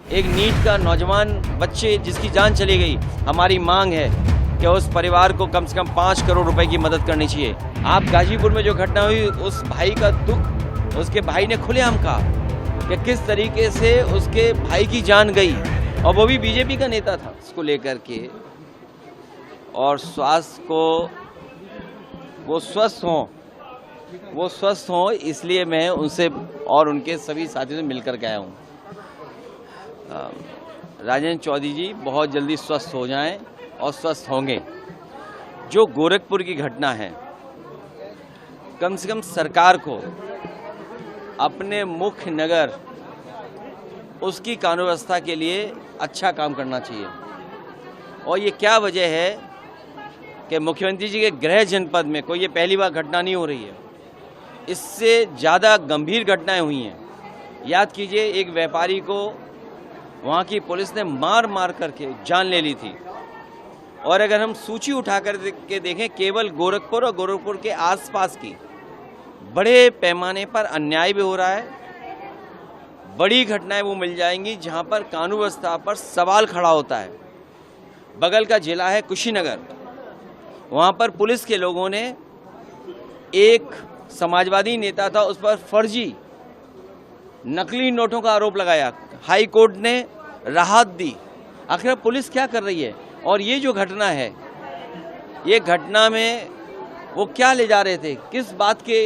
एक नीट का नौजवान बच्चे जिसकी जान चली गई, हमारी मांग है कि उस परिवार को कम से कम 5 करोड़ रुपए की मदद करनी चाहिए। आप गाजीपुर में जो घटना हुई, उस भाई का दुख उसके भाई ने खुलेआम कहा कि किस तरीके से उसके भाई की जान गई, और वो भी बीजेपी का नेता था, इसको लेकर के। और स्वास्थ्य को वो स्वस्थ हों इसलिए मैं उनसे और उनके सभी साथियों से मिलकर के आया हूँ। राजेंद्र चौधरी जी बहुत जल्दी स्वस्थ हो जाएं और स्वस्थ होंगे। जो गोरखपुर की घटना है, कम से कम सरकार को अपने मुख्य नगर उसकी कानून व्यवस्था के लिए अच्छा काम करना चाहिए। और ये क्या वजह है कि मुख्यमंत्री जी के गृह जनपद में कोई ये पहली बार घटना नहीं हो रही है, इससे ज़्यादा गंभीर घटनाएं हुई हैं। याद कीजिए, एक व्यापारी को वहाँ की पुलिस ने मार करके जान ले ली थी। और अगर हम सूची उठा कर के देखें, केवल गोरखपुर और गोरखपुर के आसपास की बड़े पैमाने पर अन्याय भी हो रहा है। बड़ी घटनाएं वो मिल जाएंगी जहां पर कानून व्यवस्था पर सवाल खड़ा होता है। बगल का जिला है कुशीनगर, वहां पर पुलिस के लोगों ने एक समाजवादी नेता था, उस पर फर्जी नकली नोटों का आरोप लगाया। हाई कोर्ट ने राहत दी। आखिर पुलिस क्या कर रही है? और ये जो घटना है, ये घटना में वो क्या ले जा रहे थे, किस बात के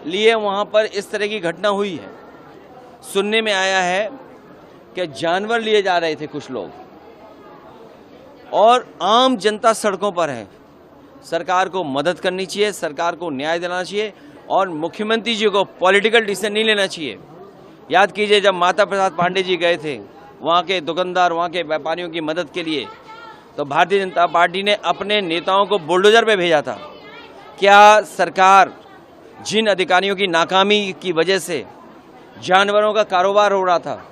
लिए वहां पर इस तरह की घटना हुई है? सुनने में आया है कि जानवर लिए जा रहे थे कुछ लोग, और आम जनता सड़कों पर है। सरकार को मदद करनी चाहिए, सरकार को न्याय देना चाहिए, और मुख्यमंत्री जी को पॉलिटिकल डिसीजन नहीं लेना चाहिए। याद कीजिए, जब माता प्रसाद पांडे जी गए थे वहाँ के दुकानदार, वहाँ के व्यापारियों की मदद के लिए, तो भारतीय जनता पार्टी ने अपने नेताओं को बुलडोजर पे भेजा था। क्या सरकार जिन अधिकारियों की नाकामी की वजह से जानवरों का कारोबार हो रहा था,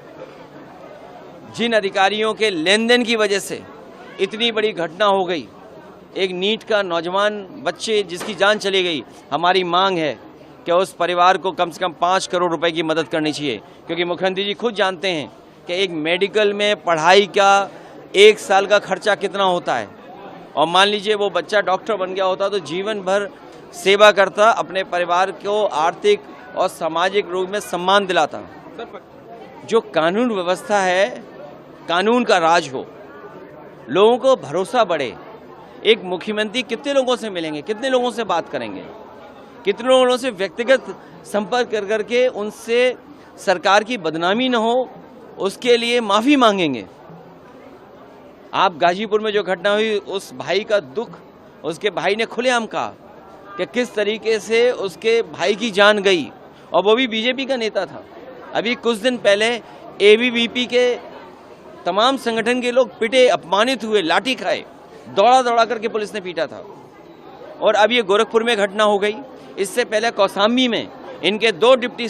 जिन अधिकारियों के लेन देन की वजह से इतनी बड़ी घटना हो गई, एक नीट का नौजवान बच्चे जिसकी जान चली गई, हमारी मांग है कि उस परिवार को कम से कम 5 करोड़ रुपए की मदद करनी चाहिए। क्योंकि मुख्यमंत्री जी खुद जानते हैं कि एक मेडिकल में पढ़ाई का 1 साल का खर्चा कितना होता है। और मान लीजिए वो बच्चा डॉक्टर बन गया होता तो जीवन भर सेवा करता, अपने परिवार को आर्थिक और सामाजिक रूप में सम्मान दिलाता। जो कानून व्यवस्था है, कानून का राज हो, लोगों को भरोसा बढ़े। एक मुख्यमंत्री कितने लोगों से मिलेंगे, कितने लोगों से बात करेंगे, कितने लोगों से व्यक्तिगत संपर्क कर करके उनसे सरकार की बदनामी न हो, उसके लिए माफ़ी मांगेंगे। आप गाजीपुर में जो घटना हुई, उस भाई का दुख उसके भाई ने खुलेआम कहा कि किस तरीके से उसके भाई की जान गई, और वो भी बीजेपी का नेता था। अभी कुछ दिन पहले एबीवीपी के तमाम संगठन के लोग पिटे, अपमानित हुए, लाठी खाए, दौड़ा करके पुलिस ने पीटा था। और अब ये गोरखपुर में घटना हो गई। इससे पहले कौसाम्बी में इनके दो डिप्टी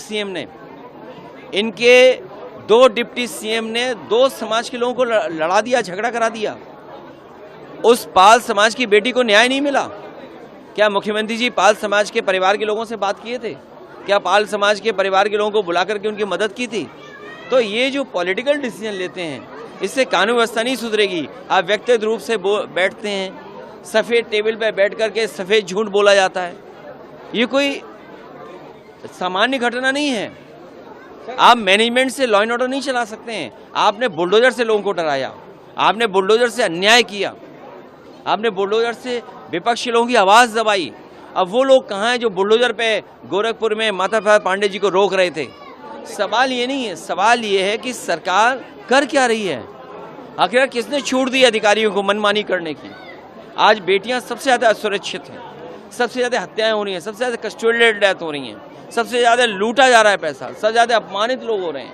सीएम ने 2 समाज के लोगों को लड़ा दिया, झगड़ा करा दिया। उस पाल समाज की बेटी को न्याय नहीं मिला। क्या मुख्यमंत्री जी पाल समाज के परिवार के लोगों से बात किए थे? क्या पाल समाज के परिवार के लोगों को बुला करके उनकी मदद की थी? तो ये जो पॉलिटिकल डिसीजन लेते हैं, इससे कानून व्यवस्था नहीं सुधरेगी। आप व्यक्तिगत रूप से बैठते हैं, सफ़ेद टेबल पर बैठ करके सफ़ेद झूठ बोला जाता है। ये कोई सामान्य घटना नहीं है। आप मैनेजमेंट से लॉ एंड ऑर्डर नहीं चला सकते हैं। आपने बुलडोजर से लोगों को डराया, आपने बुलडोजर से अन्याय किया, आपने बुलडोजर से विपक्षी लोगों की आवाज़ दबाई। अब वो लोग कहाँ हैं जो बुलडोजर पे गोरखपुर में माता प्रसाद पांडे जी को रोक रहे थे? सवाल ये नहीं है, सवाल ये है कि सरकार कर क्या रही है। आखिर किसने छूट दी अधिकारियों को मनमानी करने की? आज बेटियां सबसे ज़्यादा असुरक्षित हैं, सबसे ज़्यादा हत्याएं हो रही हैं, सबसे ज़्यादा कस्टोडियल डेथ हो रही हैं, सबसे ज़्यादा लूटा जा रहा है पैसा, सबसे ज़्यादा अपमानित लोग हो रहे हैं।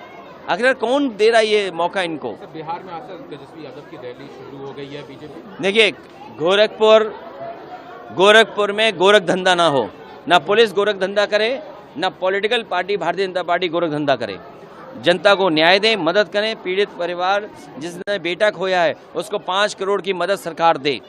आखिर कौन दे रहा है ये मौका इनको? बिहार में आकर तेजस्वी यादव की रैली शुरू हो गई है बीजेपी। देखिए, गोरखपुर में गोरख धंधा ना हो, ना पुलिस गोरख धंधा करे, ना political party Bharatiya Janata party Gorakh धंधा करे। जनता को न्याय दें, मदद करें। पीड़ित परिवार जिसने बेटा खोया है उसको 5 करोड़ की मदद सरकार दे।